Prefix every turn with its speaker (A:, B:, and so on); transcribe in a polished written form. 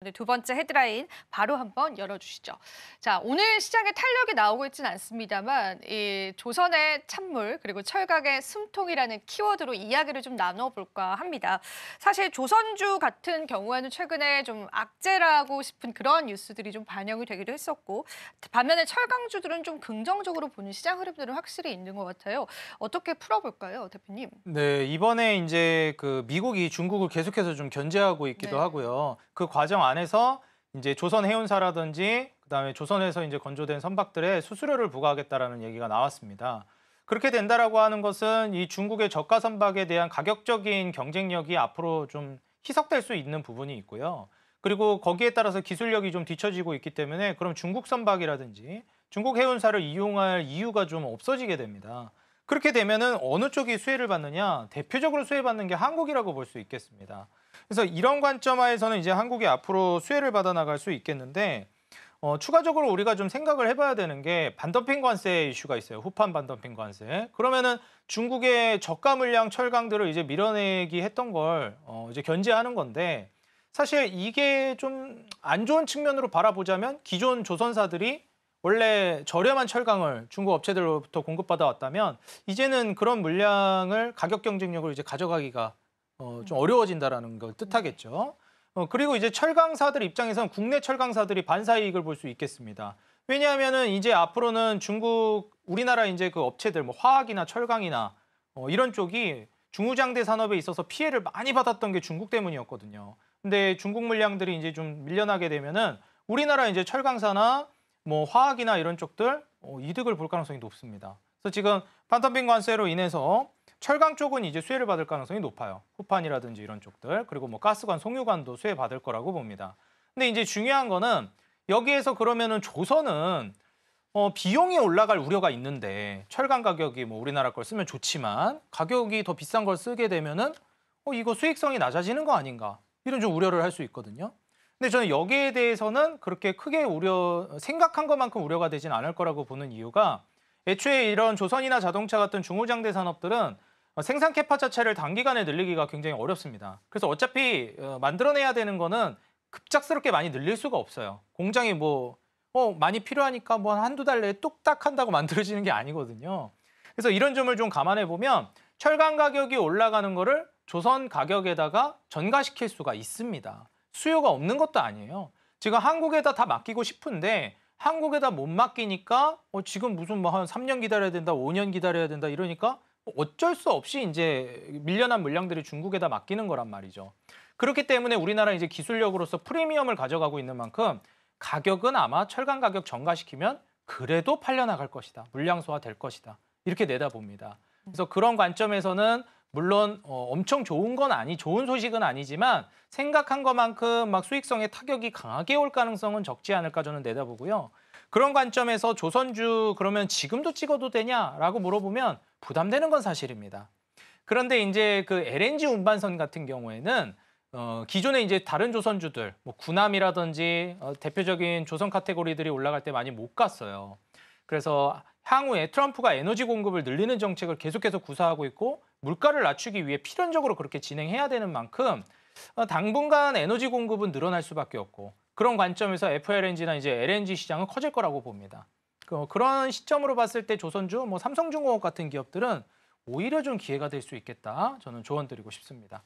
A: 네, 두 번째 헤드라인 바로 한번 열어주시죠. 자, 오늘 시장에 탄력이 나오고 있지는 않습니다만 이 조선의 찬물 그리고 철강의 숨통이라는 키워드로 이야기를 좀 나눠볼까 합니다. 사실 조선주 같은 경우에는 최근에 좀 악재라고 싶은 그런 뉴스들이 좀 반영이 되기도 했었고 반면에 철강주들은 좀 긍정적으로 보는 시장 흐름들은 확실히 있는 것 같아요. 어떻게 풀어볼까요, 대표님?
B: 네, 이번에 이제 그 미국이 중국을 계속해서 좀 견제하고 있기도
A: 네.
B: 하고요. 그 과정 안에서 이제 조선 해운사라든지 그다음에 조선에서 이제 건조된 선박들에 수수료를 부과하겠다라는 얘기가 나왔습니다. 그렇게 된다라고 하는 것은 이 중국의 저가 선박에 대한 가격적인 경쟁력이 앞으로 좀 희석될 수 있는 부분이 있고요. 그리고 거기에 따라서 기술력이 좀 뒤처지고 있기 때문에 그럼 중국 선박이라든지 중국 해운사를 이용할 이유가 좀 없어지게 됩니다. 그렇게 되면은 어느 쪽이 수혜를 받느냐? 대표적으로 수혜받는 게 한국이라고 볼 수 있겠습니다. 그래서 이런 관점하에서는 이제 한국이 앞으로 수혜를 받아 나갈 수 있겠는데 추가적으로 우리가 좀 생각을 해봐야 되는 게 반덤핑 관세 이슈가 있어요. 후판 반덤핑 관세. 그러면은 중국의 저가 물량 철강들을 이제 밀어내기 했던 걸 이제 견제하는 건데 사실 이게 좀 안 좋은 측면으로 바라보자면 기존 조선사들이 원래 저렴한 철강을 중국 업체들로부터 공급받아 왔다면 이제는 그런 물량을 가격 경쟁력을 이제 가져가기가 좀 어려워진다라는 걸
A: 네.
B: 뜻하겠죠. 그리고 이제 철강사들 입장에서는 국내 철강사들이 반사 이익을 볼 수 있겠습니다. 왜냐하면은 이제 앞으로는 중국, 우리나라 이제 그 업체들 뭐 화학이나 철강이나 이런 쪽이 중후장대 산업에 있어서 피해를 많이 받았던 게 중국 때문이었거든요. 근데 중국 물량들이 이제 좀 밀려나게 되면은 우리나라 이제 철강사나 뭐 화학이나 이런 쪽들 이득을 볼 가능성이 높습니다. 그래서 지금 반덤핑 관세로 인해서 철강 쪽은 이제 수혜를 받을 가능성이 높아요. 후판이라든지 이런 쪽들 그리고 뭐 가스관, 송유관도 수혜 받을 거라고 봅니다. 근데 이제 중요한 거는 여기에서 그러면은 조선은 비용이 올라갈 우려가 있는데 철강 가격이 뭐 우리나라 걸 쓰면 좋지만 가격이 더 비싼 걸 쓰게 되면은 이거 수익성이 낮아지는 거 아닌가 이런 좀 우려를 할 수 있거든요. 근데 저는 여기에 대해서는 그렇게 크게 생각한 것만큼 우려가 되진 않을 거라고 보는 이유가 애초에 이런 조선이나 자동차 같은 중후장대 산업들은 생산 캐파 자체를 단기간에 늘리기가 굉장히 어렵습니다. 그래서 어차피 만들어내야 되는 거는 급작스럽게 많이 늘릴 수가 없어요. 공장이 뭐 많이 필요하니까 뭐 한두 달 내에 뚝딱 한다고 만들어지는 게 아니거든요. 그래서 이런 점을 좀 감안해 보면 철강 가격이 올라가는 거를 조선 가격에다가 전가시킬 수가 있습니다. 수요가 없는 것도 아니에요. 지금 한국에다 다 맡기고 싶은데 한국에다 못 맡기니까 지금 무슨 뭐 한 3년 기다려야 된다, 5년 기다려야 된다 이러니까 어쩔 수 없이 이제 밀려난 물량들이 중국에다 맡기는 거란 말이죠. 그렇기 때문에 우리나라 이제 기술력으로서 프리미엄을 가져가고 있는 만큼 가격은 아마 철강 가격 전가시키면 그래도 팔려나갈 것이다. 물량 소화될 것이다. 이렇게 내다봅니다. 그래서 그런 관점에서는 물론 엄청 좋은 소식은 아니지만 생각한 것만큼 막 수익성에 타격이 강하게 올 가능성은 적지 않을까 저는 내다보고요. 그런 관점에서 조선주 그러면 지금도 찍어도 되냐라고 물어보면 부담되는 건 사실입니다. 그런데 이제 그 LNG 운반선 같은 경우에는 기존에 이제 다른 조선주들, 뭐 군함이라든지 대표적인 조선 카테고리들이 올라갈 때 많이 못 갔어요. 그래서 향후에 트럼프가 에너지 공급을 늘리는 정책을 계속해서 구사하고 있고 물가를 낮추기 위해 필연적으로 그렇게 진행해야 되는 만큼 당분간 에너지 공급은 늘어날 수밖에 없고 그런 관점에서 FLNG나 이제 LNG 시장은 커질 거라고 봅니다. 그런 시점으로 봤을 때 조선주, 뭐 삼성중공업 같은 기업들은 오히려 좀 기회가 될 수 있겠다. 저는 조언 드리고 싶습니다.